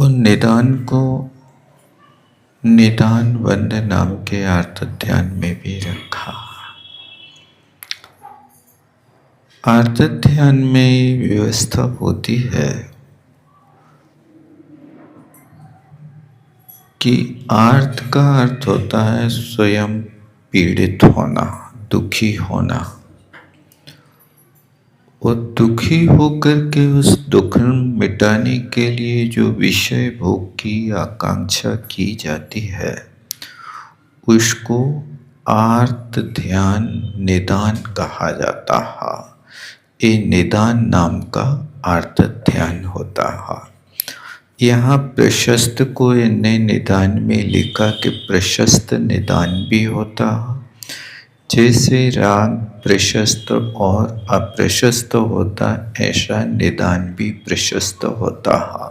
उन निदान को निदान वंद नाम के आर्त ध्यान में भी रखा। आर्त ध्यान में व्यवस्था होती है कि आर्त का अर्थ होता है स्वयं पीड़ित होना, दुखी होना। और दुखी होकर के उस दुख मिटाने के लिए जो विषय भोग की आकांक्षा की जाती है उसको आर्त ध्यान निदान कहा जाता है। ये निदान नाम का आर्त ध्यान होता है। यहाँ प्रशस्त को इन्हें निदान में लिखा कि प्रशस्त निदान भी होता है। जैसे राग प्रशस्त और अप्रशस्त होता ऐसा निदान भी प्रशस्त होता है।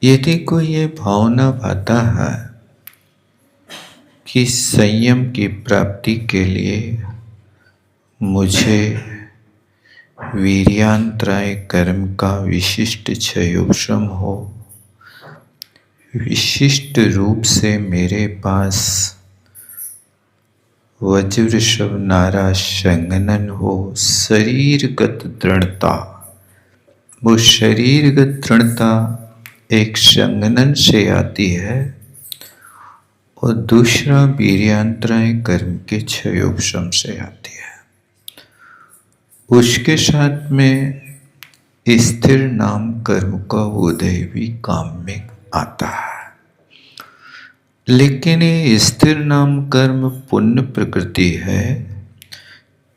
यदि कोई ये भावना पाता है कि संयम की प्राप्ति के लिए मुझे वीर्यांतराय कर्म का विशिष्ट क्षयोपशम हो, विशिष्ट रूप से मेरे पास वज्रषभ नारा संगनन हो, शरीरगत दृढ़ता, वो शरीरगत दृढ़ता एक संगनन से आती है और दूसरा वीर्यांतराय कर्म के क्षयोपशम से आती है। उसके साथ में स्थिर नाम कर्म का उदय भी काम में आता है। लेकिन ये स्थिर नाम कर्म पुण्य प्रकृति है,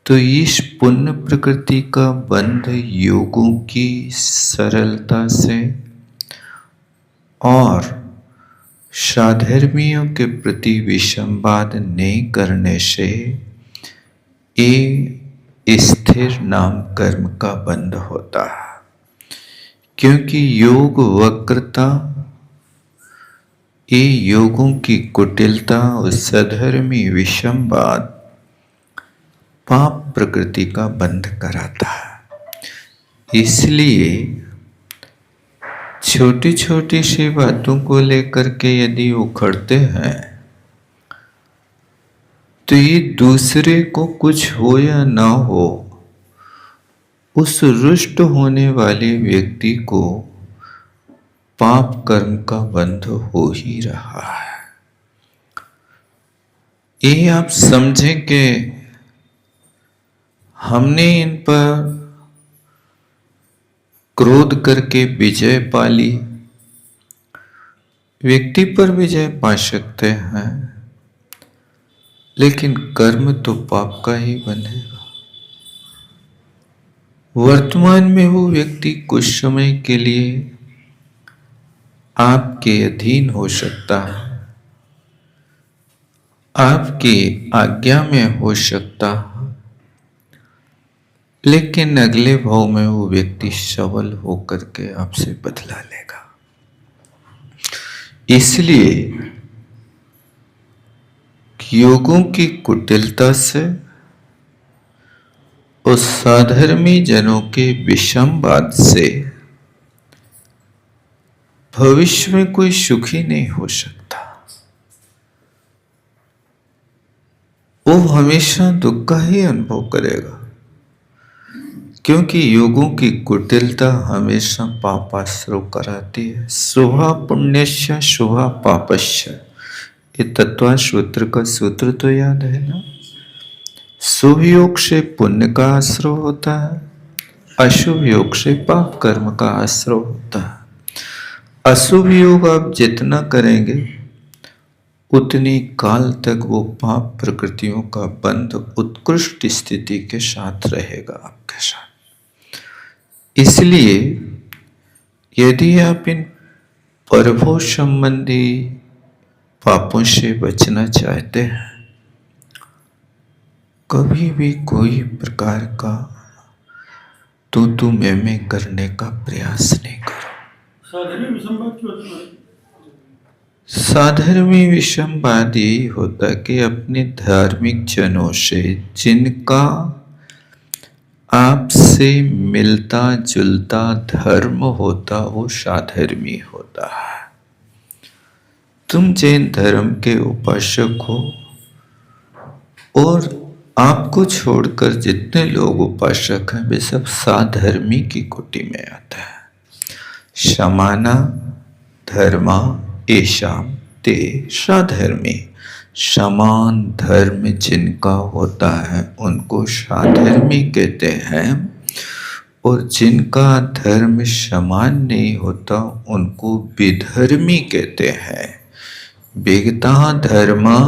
तो इस पुण्य प्रकृति का बंध योगों की सरलता से और साधर्मियों के प्रति विसंवाद नहीं करने से ये स्थिर नाम कर्म का बंध होता है। क्योंकि योग वक्रता, ये योगों की कुटिलता और सधर्मी विसंवाद पाप प्रकृति का बंध कराता है। इसलिए छोटी छोटी सी बातों को लेकर के यदि उखड़ते हैं तो ये दूसरे को कुछ हो या ना हो, उस रुष्ट होने वाले व्यक्ति को पाप कर्म का बंध हो ही रहा है। ये आप समझें कि हमने इन पर क्रोध करके विजय पा ली। व्यक्ति पर विजय पा सकते हैं, लेकिन कर्म तो पाप का ही बनेगा। वर्तमान में वो व्यक्ति कुछ समय के लिए आपके अधीन हो सकता है, आपकी आज्ञा में हो सकता है, लेकिन अगले भाव में वो व्यक्ति सबल होकर के आपसे बदला लेगा। इसलिए योगों की कुटिलता से और साधर्मी जनों के विषमवाद से भविष्य में कोई सुखी नहीं हो सकता। वो हमेशा दुख का ही अनुभव करेगा, क्योंकि योगों की कुटिलता हमेशा पापाश्रय कराती है। शुभा पुण्यस्य शुभा पापस्य, ये तत्व सूत्र का सूत्र तो याद है ना। शुभ योग से पुण्य का आश्रय होता है, अशुभ योग से पाप कर्म का आश्रय होता है। अशुभ योग आप जितना करेंगे उतनी काल तक वो पाप प्रकृतियों का बंध उत्कृष्ट स्थिति के साथ रहेगा आपके साथ। इसलिए यदि आप इन परभोग संबंधी पापों से बचना चाहते हैं, कभी भी कोई प्रकार का तू मैं करने का प्रयास नहीं करो। साधर्मी विषमवाद यही होता कि अपने धार्मिक जनों से जिनका आपसे मिलता जुलता धर्म होता वो साधर्मी होता है। तुम जैन धर्म के उपासक हो और आपको छोड़कर जितने लोग उपासक हैं वे सब साधर्मी की कोटि में आते हैं। समाना धर्मा एषाम ते साधर्मी। समान धर्म जिनका होता है उनको साधर्मी कहते हैं, और जिनका धर्म समान नहीं होता उनको विधर्मी कहते हैं। विगता धर्मा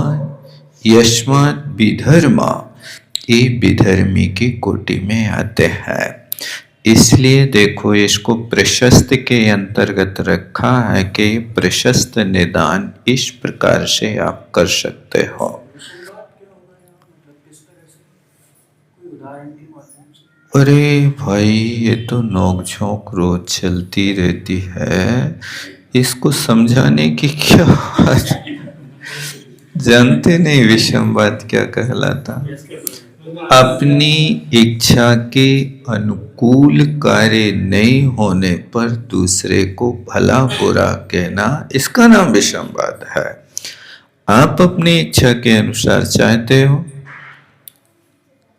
यस्मात् विधर्मा, ये विधर्मी की कोटि में आते हैं। इसलिए देखो इसको प्रशस्त के अंतर्गत रखा है कि प्रशस्त निदान इस प्रकार से आप कर सकते हो। अरे भाई ये तो नोकझोंक रोज चलती रहती है, इसको समझाने की क्या बात। जानते नहीं विषमवाद क्या कहलाता। अपनी इच्छा के अनुकूल कार्य नहीं होने पर दूसरे को भला बुरा कहना, इसका नाम विषमवाद है। आप अपनी इच्छा के अनुसार चाहते हो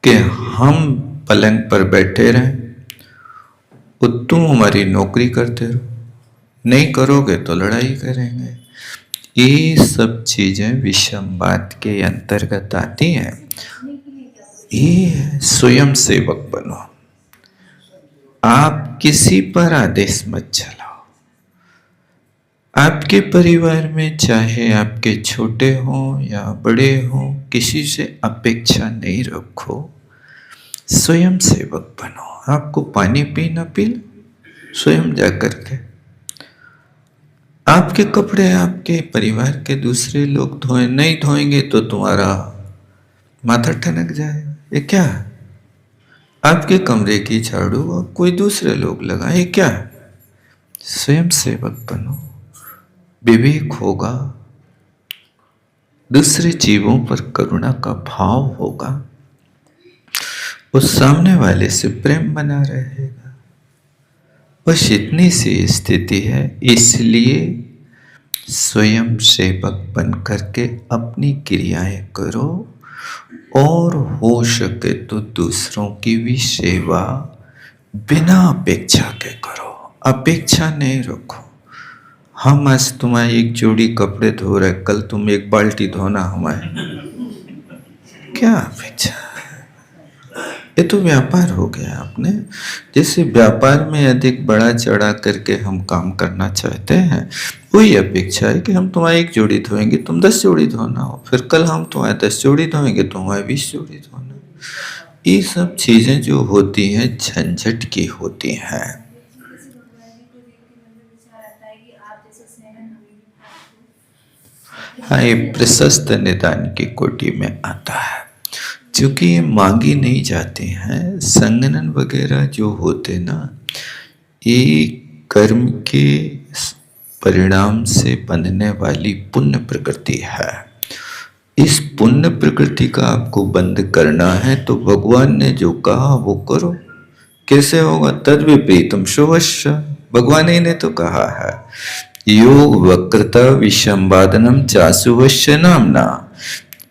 कि हम पलंग पर बैठे रहें, और तुम हमारी नौकरी करते रहो, नहीं करोगे तो लड़ाई करेंगे। ये सब चीजें विषमवाद के अंतर्गत आती हैं। ये स्वयं सेवक बनो, आप किसी पर आदेश मत चलाओ। आपके परिवार में चाहे आपके छोटे हो या बड़े हो, किसी से अपेक्षा नहीं रखो, स्वयं सेवक बनो। आपको पानी पीना पी लो, स्वयं जाकर के। आपके कपड़े आपके परिवार के दूसरे लोग धोए, नहीं धोएंगे तो तुम्हारा माथा ठनक जाएगा। ये क्या है? आपके कमरे की झाड़ू कोई दूसरे लोग लगाए, क्या है? स्वयं सेवक बनो, विवेक होगा, दूसरे जीवों पर करुणा का भाव होगा, उस सामने वाले से प्रेम बना रहेगा। बस इतनी सी स्थिति है। इसलिए स्वयं सेवक बन करके अपनी क्रियाएं करो, और हो सके तो दूसरों की भी सेवा बिना अपेक्षा के करो। अपेक्षा नहीं रखो, हम आज तुम्हारी एक जोड़ी कपड़े धो रहे, कल तुम एक बाल्टी धोना हमारे, क्या अपेक्षा। ये तो व्यापार हो गया। आपने जैसे व्यापार में अधिक बड़ा चढ़ा करके हम काम करना चाहते हैं, वही अपेक्षा है कि हम तुम्हारी एक जोड़ी धोएंगे, तुम 10 जोड़ी धोना हो, फिर कल हम तुम्हारे 10 जोड़ी धोएंगे, तुम्हारे 20 जोड़ी धोना। ये सब चीजें जो होती हैं झंझट की होती हैं। हाँ, ये प्रशस्त निदान की कोटि में आता है। क्योंकि ये मांगी नहीं जाती हैं। संगनन वगैरह जो होते ना, ये कर्म के परिणाम से बनने वाली पुण्य प्रकृति है। इस पुण्य प्रकृति का आपको बंद करना है तो भगवान ने जो कहा वो करो। कैसे होगा? तद विपरीतम शुभश्च, भगवान ही ने तो कहा है। योग वक्रता विषमवादनम चाशुवश्य नामना।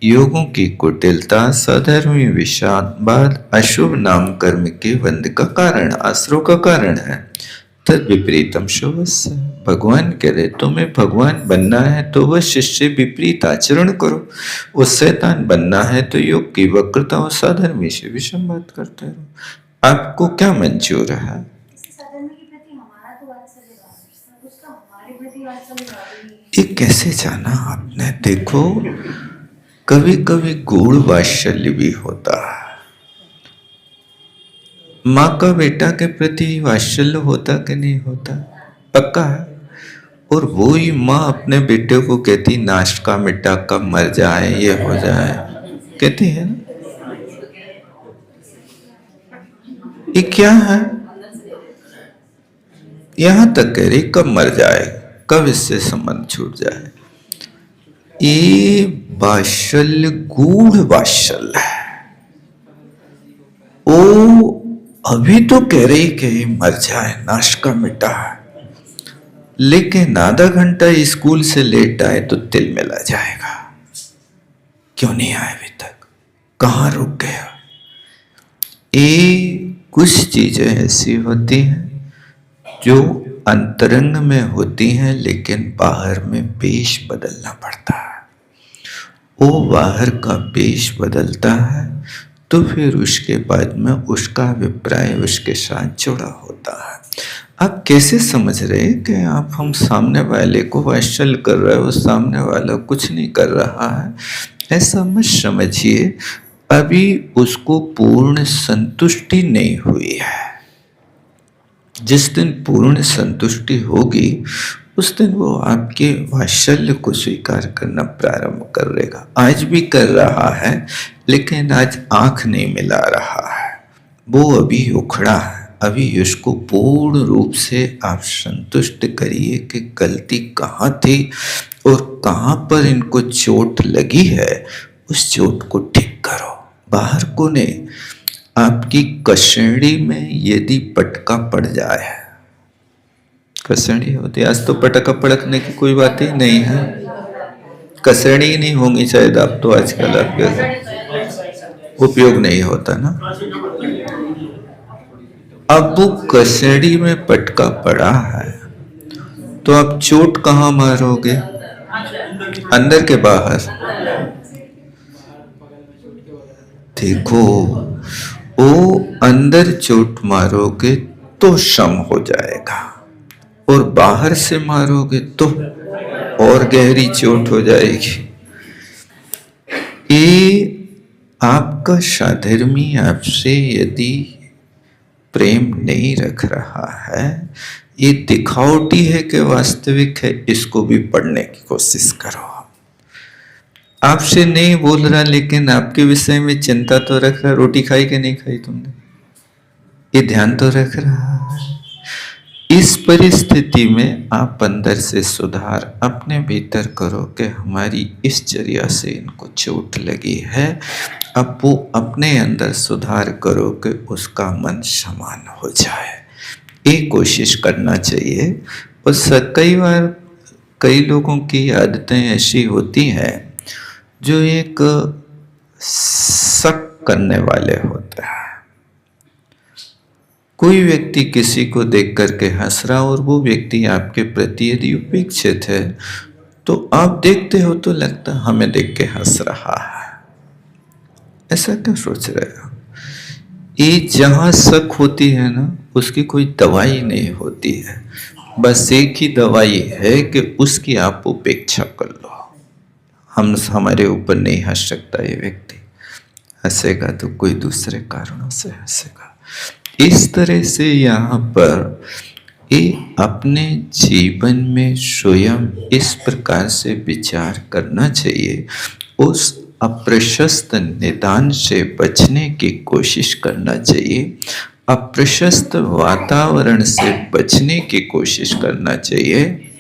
योगों की कुटिलता सधर्मी विषाद अशुभ नाम कर्म के बंध का कारण, आश्रव का कारण है। तद विपरीतम शुभस्य, भगवान कह रहे तुम्हें भगवान बनना है तो वह शिष्य विपरीत आचरण करो। वो शैतान बनना है तो योग की वक्रता और साधर्मी से विषमवाद करते रहो। आपको क्या मंजूर है? ये कैसे जाना आपने? देखो, कभी कभी गूढ़ वात्सल्य भी होता है। माँ का बेटा के प्रति वात्सल्य होता कि नहीं होता? पक्का है। और वो ही माँ अपने बेटे को कहती नाश का मिट्टा कब मर जाए, ये हो जाए, कहती है ना। ये क्या है? यहां तक कह रही कब मर जाए, कब इससे संबंध छूट जाए। ये वात्सल्य गूढ़ वात्सल्य है। वो अभी तो कह रही कि मर जाए, नाश का मिटा है, लेकिन आधा घंटा स्कूल से लेट आए तो तिल मिला जाएगा। क्यों नहीं आए अभी तक, कहाँ रुक गया? ये कुछ चीजें ऐसी होती हैं जो अंतरंग में होती हैं, लेकिन बाहर में वेश बदलना पड़ता है। वो बाहर का वेश बदलता है तो फिर उसके बाद में उसका अभिप्राय उसके साथ जुड़ा होता है। आप कैसे समझ रहे कि आप हम सामने वाले को वात्सल्य कर रहे हो, सामने वाला कुछ नहीं कर रहा है? ऐसा मत समझिए, अभी उसको पूर्ण संतुष्टि नहीं हुई है। जिस दिन पूर्ण संतुष्टि होगी उस दिन वो आपके वात्सल्य को स्वीकार करना प्रारंभ कर देगा। आज भी कर रहा है, लेकिन आज आंख नहीं मिला रहा है, वो अभी उखड़ा है। अभी उसको पूर्ण रूप से आप संतुष्ट करिए कि गलती कहाँ थी और कहाँ पर इनको चोट लगी है, उस चोट को ठीक करो। बाहर को नहीं, आपकी कसेड़ी में यदि पटका पड़ जाए, कसेड़ी होती है, आज तो पटका पड़कने की कोई बात ही नहीं है, कसेड़ी ही नहीं होंगी शायद। आप तो आजकल आपके उपयोग नहीं होता ना। अब वो कसेड़ी में पटका पड़ा है तो आप चोट कहाँ मारोगे? अंदर के बाहर? देखो, वो अंदर चोट मारोगे तो शम हो जाएगा, और बाहर से मारोगे तो और गहरी चोट हो जाएगी। ये आपका साधर्मी आपसे यदि प्रेम नहीं रख रहा है, ये दिखावटी है कि वास्तविक है, इसको भी पढ़ने की कोशिश करो। आपसे नहीं बोल रहा, लेकिन आपके विषय में चिंता तो रख रहा। रोटी खाई कि नहीं खाई तुमने, ये ध्यान तो रख रहा है। इस परिस्थिति में आप अंदर से सुधार अपने भीतर करो कि हमारी इस चर्या से इनको चोट लगी है। अब वो अपने अंदर सुधार करो कि उसका मन समान हो जाए, ये कोशिश करना चाहिए। और कई बार कई लोगों की आदतें ऐसी होती हैं जो एक शक करने वाले होते हैं। कोई व्यक्ति किसी को देख करके हंस रहा और वो व्यक्ति आपके प्रति यदि उपेक्षित है, तो आप देखते हो तो लगता हमें देख के हंस रहा है। ऐसा क्या सोच रहे हो? ये जहां शक होती है ना, उसकी कोई दवाई नहीं होती है। बस एक ही दवाई है कि उसकी आप उपेक्षा कर लो। हमारे ऊपर नहीं हंस सकता ये व्यक्ति, हंसेगा तो कोई दूसरे कारणों से हंसेगा। इस तरह से यहाँ पर ये अपने जीवन में स्वयं इस प्रकार से विचार करना चाहिए, उस अप्रशस्त निदान से बचने की कोशिश करना चाहिए, अप्रशस्त वातावरण से बचने की कोशिश करना चाहिए।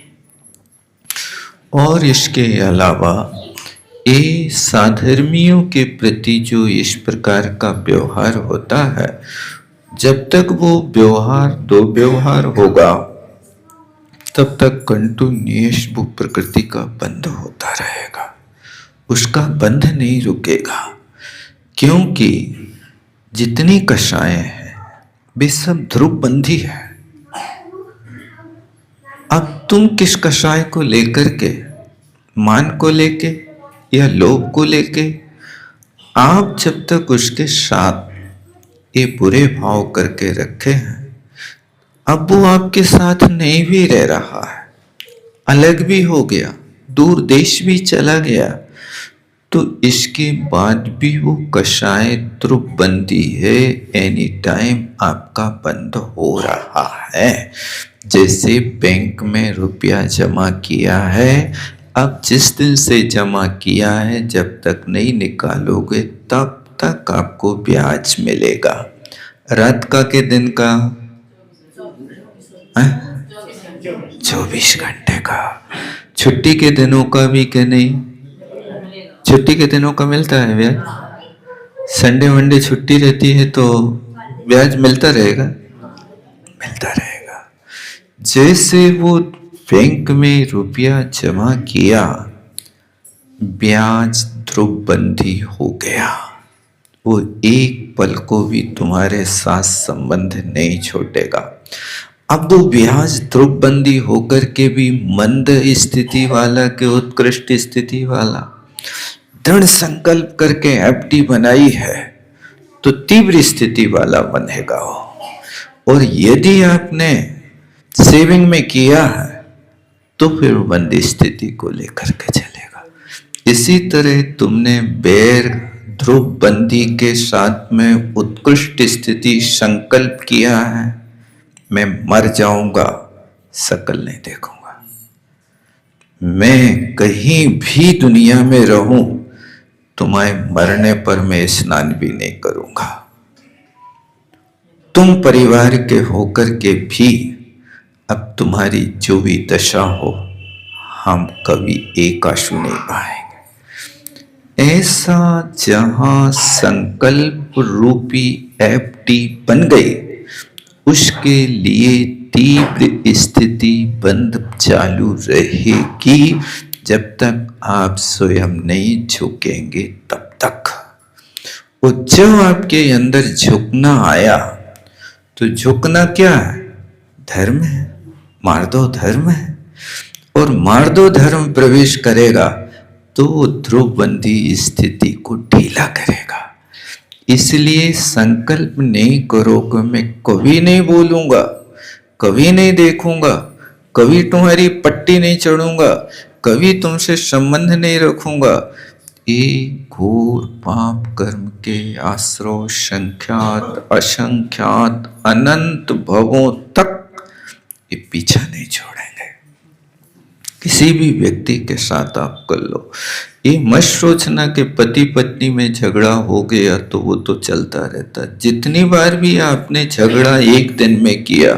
और इसके अलावा ये साधर्मियों के प्रति जो इस प्रकार का व्यवहार होता है, जब तक वो व्यवहार दुर्व्यवहार होगा तब तक कंटिन्यूअस वो प्रकृति का बंध होता रहेगा, उसका बंध नहीं रुकेगा। क्योंकि जितनी कषाएं हैं वे सब ध्रुवबंधी है। अब तुम किस कषाय को लेकर के, मान को लेके या लोभ को लेके, आप जब तक उसके साथ ये बुरे भाव करके रखे हैं, अब वो आपके साथ नहीं भी रह रहा है, अलग भी हो गया, दूर देश भी चला गया, तो इसके बाद भी वो कषाय ध्रुवबंदी है। एनी टाइम आपका बंद हो रहा है। जैसे बैंक में रुपया जमा किया है, अब जिस दिन से जमा किया है जब तक नहीं निकालोगे तब तक आपको ब्याज मिलेगा। रात का के दिन का 24 घंटे का। छुट्टी के दिनों का भी कि नहीं? छुट्टी के दिनों का मिलता है ब्याज। संडे वनडे छुट्टी रहती है तो ब्याज मिलता रहेगा, मिलता रहेगा। जैसे वो बैंक में रुपया जमा किया, ब्याज ध्रुवबंदी हो गया, वो एक पल को भी तुम्हारे साथ संबंध नहीं छोड़ेगा। अब वो ब्याज ध्रुवबंदी होकर के भी मंद स्थिति वाला के उत्कृष्ट स्थिति वाला दृढ़ संकल्प करके एफडी बनाई है तो तीव्र स्थिति वाला बनेगा वो। और यदि आपने सेविंग में किया है तो फिर मंद स्थिति को लेकर के चलेगा। इसी तरह तुमने बेर ध्रुवबंदी के साथ में उत्कृष्ट स्थिति संकल्प किया है, मैं मर जाऊंगा शकल नहीं देखूंगा, मैं कहीं भी दुनिया में रहूं तुम्हारे मरने पर मैं स्नान भी नहीं करूंगा। तुम परिवार के होकर के भी अब तुम्हारी जो भी दशा हो हम कभी एक आंसू नहीं बहाएंगे। ऐसा जहां संकल्प रूपी एफडी बन गई, उसके लिए तीव्र स्थिति बंद चालू रहेगी जब तक आप स्वयं नहीं झुकेंगे तब तक। और जब आपके अंदर झुकना आया तो झुकना क्या है? धर्म है, मार्दो धर्म है। और मार्दो धर्म प्रवेश करेगा तो ध्रुवबंदी स्थिति को ढीला करेगा। इसलिए संकल्प नहीं करो कि मैं कभी नहीं बोलूंगा, कभी नहीं देखूंगा, कभी तुम्हारी पट्टी नहीं चढ़ूंगा, कभी तुमसे संबंध नहीं रखूंगा। एक घोर पाप कर्म के आश्रय संख्यात असंख्यात अनंत भवों तक ये पीछा नहीं छोड़ेंगे। किसी भी व्यक्ति के साथ आप कर लो, ये मत सोचना कि पति पत्नी में झगड़ा हो गया तो वो तो चलता रहता। जितनी बार भी आपने झगड़ा एक दिन में किया,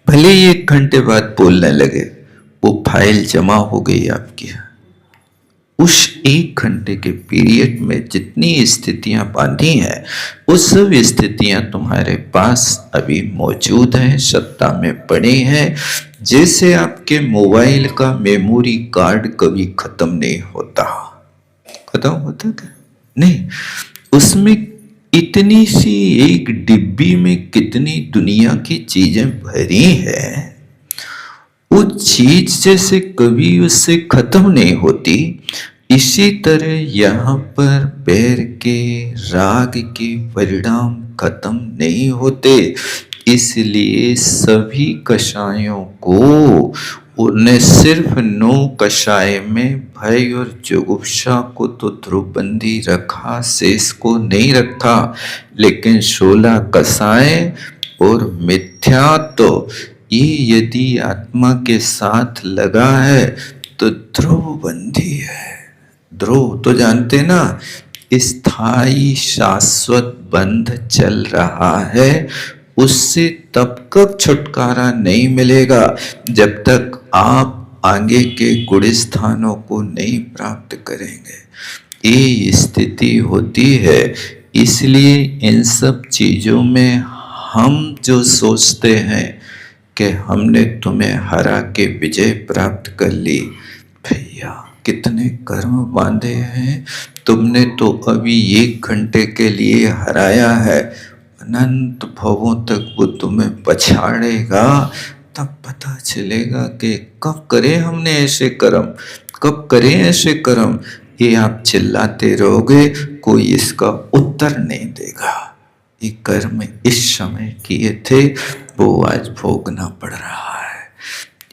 भले ही 1 घंटे बाद बोलने लगे, वो फाइल जमा हो गई आपकी। उस 1 घंटे के पीरियड में जितनी स्थितियां बांधी हैं, वो सब स्थितियां तुम्हारे पास अभी मौजूद हैं, सत्ता में पड़ी हैं। जैसे आपके मोबाइल का मेमोरी कार्ड कभी खत्म नहीं होता। खत्म होता क्या? नहीं। उसमें इतनी सी एक डिब्बी में कितनी दुनिया की चीजें भरी है, वो चीज जैसे कभी उससे खत्म नहीं होती, इसी तरह यहाँ पर बैर के राग के परिणाम खत्म नहीं होते। इसलिए सभी कषायों को उन्हें सिर्फ 9 कषाय में भय और जुगुप्सा को तो ध्रुवबंदी रखा, शेष को नहीं रखा। लेकिन 16 कषाय और मिथ्यात्व, ये यदि आत्मा के साथ लगा है तो ध्रुवबंदी है। ध्रुव तो जानते ना, स्थायी शाश्वत बंध चल रहा है, उससे तब तक छुटकारा नहीं मिलेगा जब तक आप आगे के गुण स्थानों को नहीं प्राप्त करेंगे। ये स्थिति होती है। इसलिए इन सब चीजों में हम जो सोचते हैं कि हमने तुम्हें हरा के विजय प्राप्त कर ली, भैया कितने कर्म बांधे हैं तुमने, तो अभी 1 घंटे के लिए हराया है, अनंत भवों तक वो तुम्हें पछाड़ेगा। तब पता चलेगा कि कब करे हमने ऐसे कर्म, कब करे ऐसे कर्म। ये आप चिल्लाते रहोगे, कोई इसका उत्तर नहीं देगा। ये कर्म इस समय किए थे, वो आज भोगना पड़ रहा है।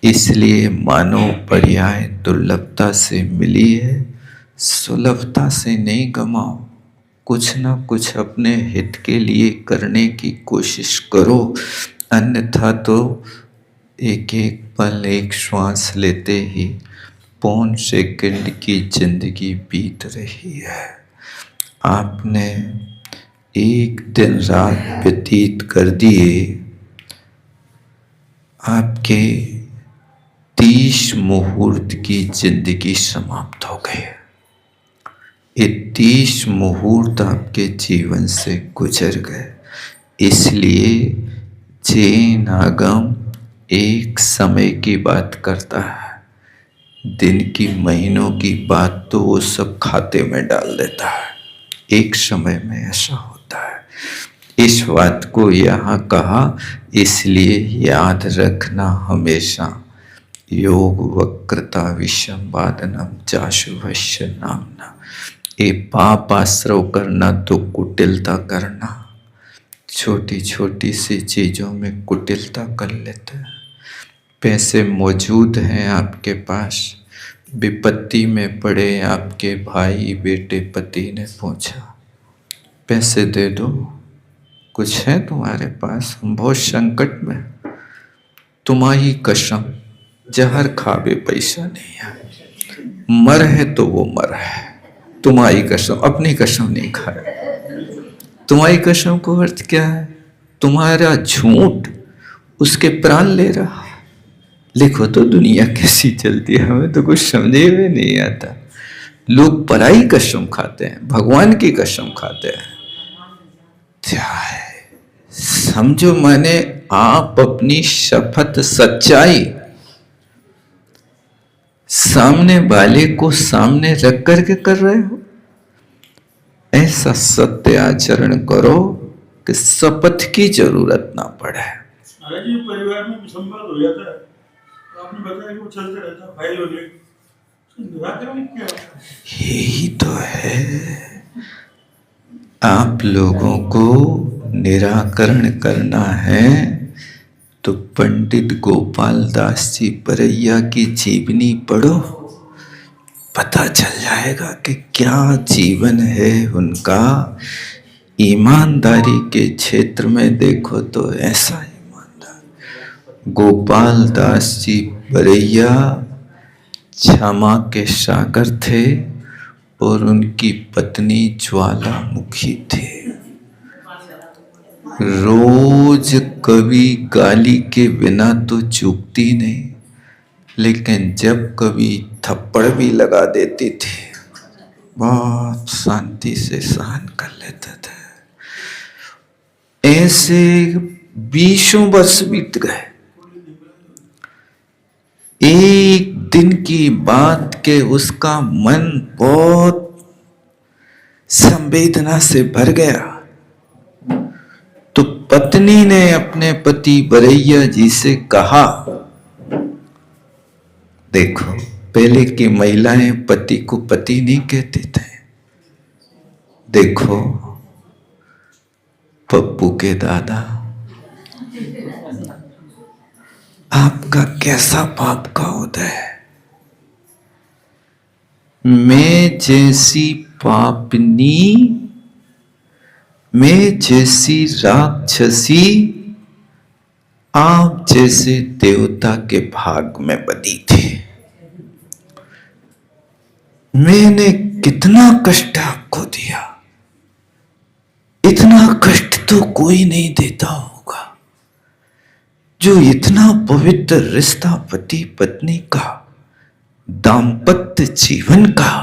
इसलिए मानव पर्याय दुर्लभता से मिली है, सुलभता से नहीं गमाओ। कुछ ना कुछ अपने हित के लिए करने की कोशिश करो, अन्यथा तो एक एक पल, एक श्वास लेते ही पौन सेकंड की जिंदगी बीत रही है। आपने एक दिन रात व्यतीत कर दिए, आपके 30 मुहूर्त की जिंदगी समाप्त हो गई। ये 30 मुहूर्त आपके जीवन से गुजर गए। इसलिए जैन आगम एक समय की बात करता है, दिन की महीनों की बात तो वो सब खाते में डाल देता है। एक समय में ऐसा होता है। इस बात को यहाँ कहा, इसलिए याद रखना हमेशा। योग वक्रता विषमवादनम चाशुभस्य नामना। ये पाप आश्रव करना तो कुटिलता करना। छोटी छोटी सी चीजों में कुटिलता कर लेते हैं। पैसे मौजूद हैं आपके पास, विपत्ति में पड़े आपके भाई बेटे पति ने पूछा पैसे दे दो, कुछ है तुम्हारे पास, हम बहुत संकट में। तुम्हारी कसम जहर खावे पैसा नहीं है, मर है तो वो मर है। तुम्हारी कसम, अपनी कसम नहीं खाए। तुम्हारी कसम को अर्थ क्या है? तुम्हारा झूठ उसके प्राण ले रहा है। लिखो तो दुनिया कैसी चलती है, हमें तो कुछ समझे में नहीं आता। लोग पराई कसम खाते हैं, भगवान की कसम खाते हैं। क्या है समझो, माने आप अपनी शपथ सच्चाई सामने वाले को सामने रख करके कर रहे हो। ऐसा सत्य आचरण करो कि शपथ की जरूरत ना पड़े। जी परिवार में संवाद हो जाता है, तो आपने बताया कि वो चलते रहता है, फाइल हो गई, निराकरण क्या होता है? यही तो है, आप लोगों को निराकरण करना है तो पंडित गोपाल दास जी परैया की जीवनी पढ़ो, पता चल जाएगा कि क्या जीवन है उनका। ईमानदारी के क्षेत्र में देखो तो ऐसा ईमानदार। गोपाल दास जी परैया क्षमा के सागर थे और उनकी पत्नी ज्वालामुखी थे। रोज कभी गाली के बिना तो चूकती नहीं, लेकिन जब कभी थप्पड़ भी लगा देती थी बहुत शांति से सहन कर लेते थे। ऐसे 20 वर्ष बीत गए। एक दिन की बात के उसका मन बहुत संवेदना से भर गया, तो पत्नी ने अपने पति बरैया जी से कहा, देखो पहले की महिलाएं पति को पति नहीं कहते थे, देखो पप्पू के दादा आपका कैसा पाप का उदय है। मैं जैसी पापनी, मैं जैसी राक्षसी आप जैसे देवता के भाग में बदी थी। मैंने कितना कष्ट आपको दिया, इतना कष्ट तो कोई नहीं देता होगा। जो इतना पवित्र रिश्ता पति पत्नी का, दाम्पत्य जीवन का,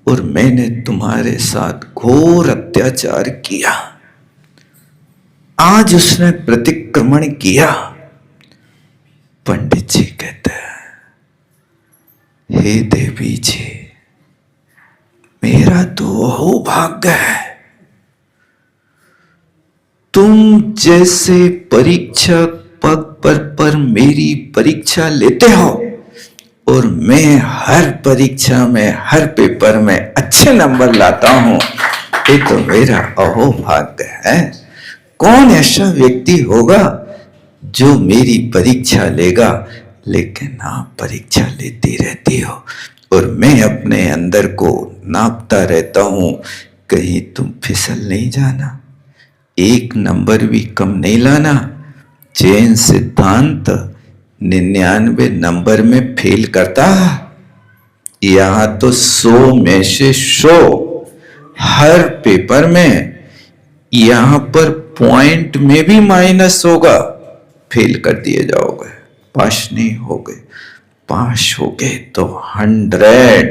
और मैंने तुम्हारे साथ घोर अत्याचार किया। आज उसने प्रतिक्रमण किया। पंडित जी कहते हैं, हे देवी जी, मेरा तो अहोभाग्य है, तुम जैसे परीक्षक पग पर मेरी परीक्षा लेते हो और मैं हर परीक्षा में, हर पेपर में अच्छे नंबर लाता हूं। ये तो मेरा अहोभाग्य है। कौन ऐसा व्यक्ति होगा जो मेरी परीक्षा लेगा? लेकिन आप परीक्षा लेती रहती हो और मैं अपने अंदर को नापता रहता हूं, कहीं तुम फिसल नहीं जाना, एक नंबर भी कम नहीं लाना। जैन सिद्धांत 99 नंबर में फेल करता है। यहां तो 100 में से 100 हर पेपर में, यहां पर पॉइंट में भी माइनस होगा, फेल कर दिए जाओगे, पास नहीं होगे। पास हो गए तो 100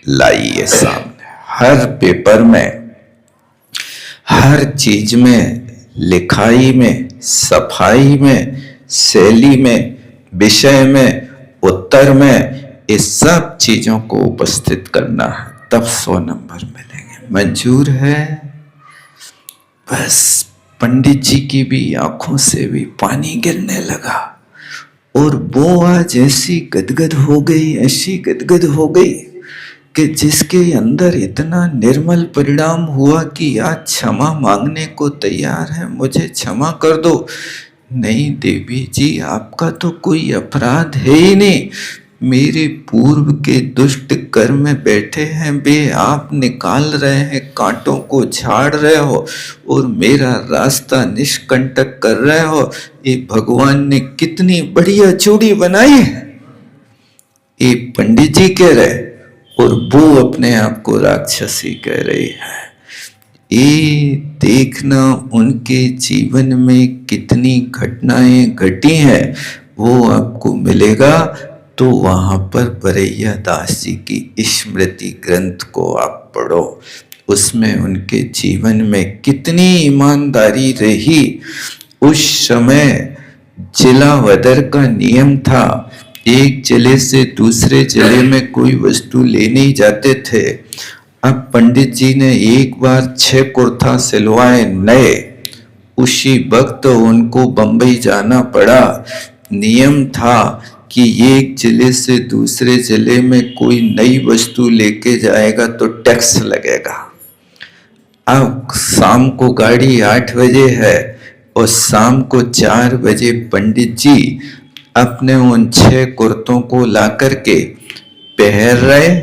लाइए सामने। हर पेपर में, हर चीज में लिखाई में, सफाई में, शैली में, विषय में, उत्तर में, इस सब चीजों को उपस्थित करना है, तब 100 नंबर मिलेंगे। मंजूर है? बस पंडित जी की भी आंखों से भी पानी गिरने लगा और वो आज ऐसी गदगद हो गई, ऐसी गदगद हो गई कि जिसके अंदर इतना निर्मल परिणाम हुआ कि आज क्षमा मांगने को तैयार है, मुझे क्षमा कर दो। नहीं देवी जी, आपका तो कोई अपराध है ही नहीं, मेरे पूर्व के दुष्ट कर्म बैठे हैं वे आप निकाल रहे हैं, कांटों को झाड़ रहे हो और मेरा रास्ता निष्कंटक कर रहे हो। ये भगवान ने कितनी बढ़िया चूड़ी बनाई है, ये पंडित जी कह रहे और वो अपने आप को राक्षसी कह रही है। ये देखना उनके जीवन में कितनी घटनाएं घटी हैं वो आपको मिलेगा। तो वहां पर बरैया दास जी की स्मृति ग्रंथ को आप पढ़ो, उसमें उनके जीवन में कितनी ईमानदारी रही। उस समय जिला वदर का नियम था, एक जिले से दूसरे जिले में कोई वस्तु लेने जाते थे। अब पंडित जी ने एक बार 6 कुर्ता सिलवाए नए, उसी वक्त उनको बंबई जाना पड़ा। नियम था कि एक जिले से दूसरे जिले में कोई नई वस्तु लेके जाएगा तो टैक्स लगेगा। अब शाम को गाड़ी 8 बजे है और शाम को 4 बजे पंडित जी अपने उन 6 कुर्तों को ला करके पहन रहे,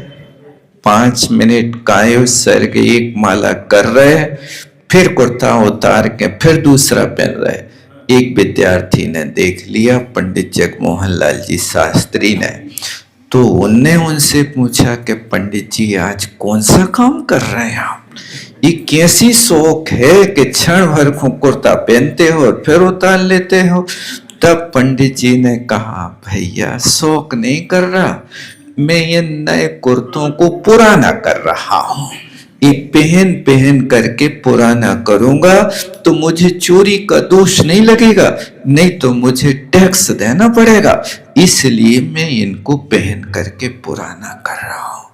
5 मिनट कायो सर के एक माला कर रहे, फिर कुर्ता उतार के फिर दूसरा पहन रहे। एक विद्यार्थी ने देख लिया, पंडित जगमोहन लाल जी शास्त्री ने, तो उनने उनसे पूछा कि पंडित जी आज कौन सा काम कर रहे हैं आप? ये कैसी शौक है कि क्षण भर कुर्ता पहनते हो और फिर उतार लेते हो? तब पंडित जी ने कहा, भैया शौक नहीं कर रहा, मैं ये नए कुर्तों को पुराना कर रहा हूं। ये पहन पहन करके पुराना करूंगा तो मुझे चोरी का दोष नहीं लगेगा, नहीं तो मुझे टैक्स देना पड़ेगा, इसलिए मैं इनको पहन करके पुराना कर रहा हूं।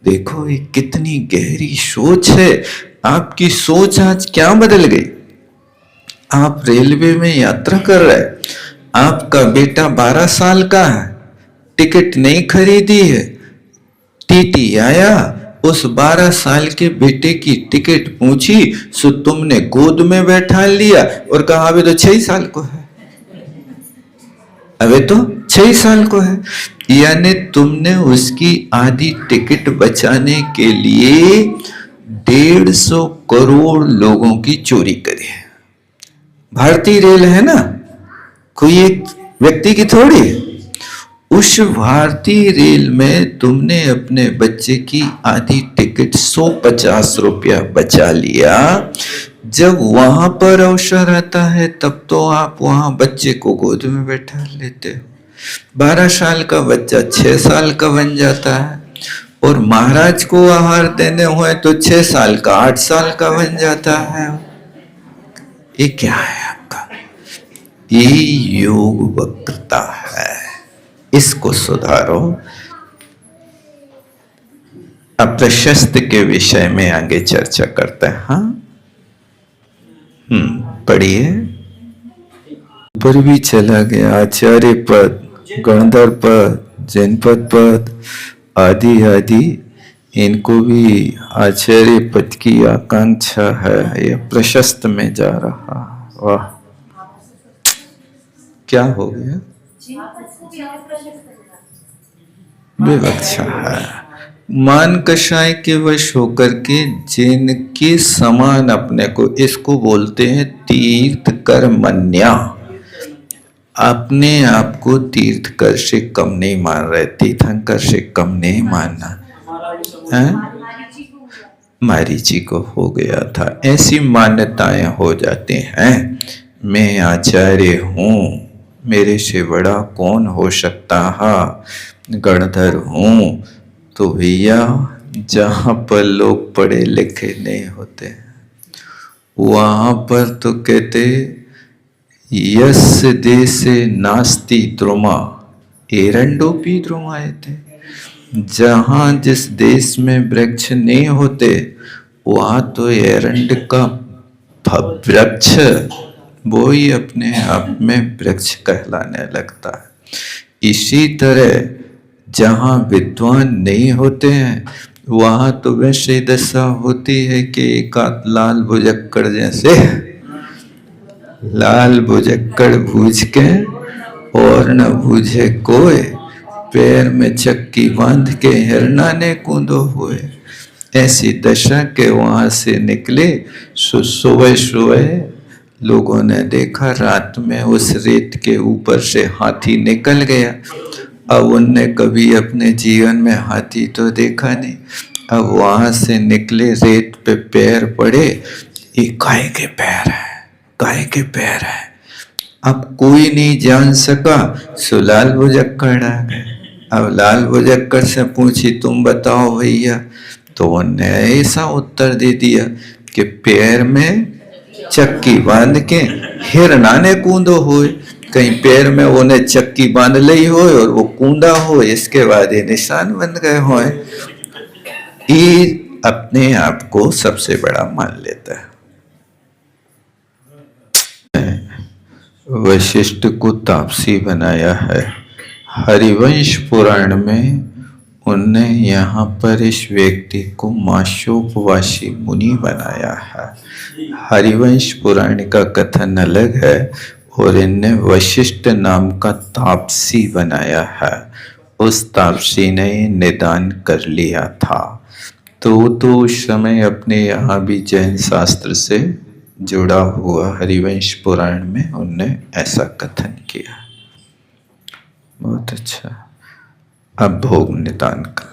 देखो ये कितनी गहरी सोच है। आपकी सोच आज क्या बदल गई? आप रेलवे में यात्रा कर रहे, आपका बेटा 12 साल का है, टिकट नहीं खरीदी है, टीटी आया, उस 12 साल के बेटे की टिकट पूछी सो तुमने गोद में बैठा लिया और कहा अबे तो 6 साल को है, अबे तो 6 साल को है। यानी तुमने उसकी आधी टिकट बचाने के लिए 150 करोड़ लोगों की चोरी करी है। भारतीय रेल है ना, कोई एक व्यक्ति की थोड़ी है। उस भारतीय रेल में तुमने अपने बच्चे की आधी टिकट 150 रुपया बचा लिया। जब वहां पर अवसर आता है तब तो आप वहां बच्चे को गोद में बैठा लेते हो। 12 साल का बच्चा 6 साल का बन जाता है और महाराज को आहार देने हुए तो 6 साल का 8 साल का बन जाता है। ये क्या है आपका? ये योग वक्रता है, इसको सुधारो। अब प्रशस्त के विषय में आगे चर्चा करते हैं। हाँ, पढ़िए। ऊपर भी चला गया, आचार्य पद, गणधर पद, जनपद पद आदि आदि, इनको भी आचार्य पद की आकांक्षा है। यह प्रशस्त में जा रहा। वाह, क्या हो गया? विवक्षा है। मान कषाय के वश होकर के जिनके समान अपने को, इसको बोलते हैं तीर्थ कर्मण्या। अपने आप को तीर्थकर से कम नहीं मान रहे, तीर्थंकर से कम नहीं मानना है। मारीची को हो गया था। ऐसी मान्यताएं हो जाती हैं। मैं आचार्य हूँ, मेरे से बड़ा कौन हो सकता है, गणधर हूँ। तो भैया जहाँ पर लोग पढ़े लिखे नहीं होते वहां पर तो कहते यस्य देशे नास्ति द्रुमा एरंडोपी द्रुमायते। जहां जिस देश में वृक्ष नहीं होते वहां तो एरंड का वृक्ष वो ही अपने आप में वृक्ष कहलाने लगता है। इसी तरह जहां विद्वान नहीं होते हैं वहां तो वैसे दशा होती है कि एक आध लाल भुजक्कड़ जैसे लाल भुजक्कड़ भूज के और न भूझे कोय, पैर में चक्की बांध के हिरना ने कूदो हुए। ऐसी दशा के वहां से निकले। सुबह सुबह लोगों ने देखा रात में उस रेत के ऊपर से हाथी निकल गया। अब उनने कभी अपने जीवन में हाथी तो देखा नहीं। अब वहां से निकले, रेत पे पैर पड़े, ये गाय के पैर है, गाय के पैर है। अब कोई नहीं जान सका, सो लाल भुजक्कड़ आ गए। अब लाल भुजक्कड़ से पूछी तुम बताओ भैया, तो उन्होंने ऐसा उत्तर दे दिया कि पैर में चक्की बांध के हिरना ने कूदो हुए। कहीं पैर में उन्हें चक्की बांध ली हो और वो कूदा हो, इसके बाद ये निशान बन गए हो। ये अपने आप को सबसे बड़ा मान लेता है। वशिष्ठ को तापसी बनाया है। हरिवंश पुराण में उनने यहाँ पर इस व्यक्ति को माशोपवासी मुनि बनाया है। हरिवंश पुराण का कथन अलग है और इनने वशिष्ठ नाम का तापसी बनाया है। उस तापसी ने निदान कर लिया था। तो उस समय अपने यहाँ भी जैन शास्त्र से जुड़ा हुआ हरिवंश पुराण में उनने ऐसा कथन किया। बहुत अच्छा। अब भोग निदान कर।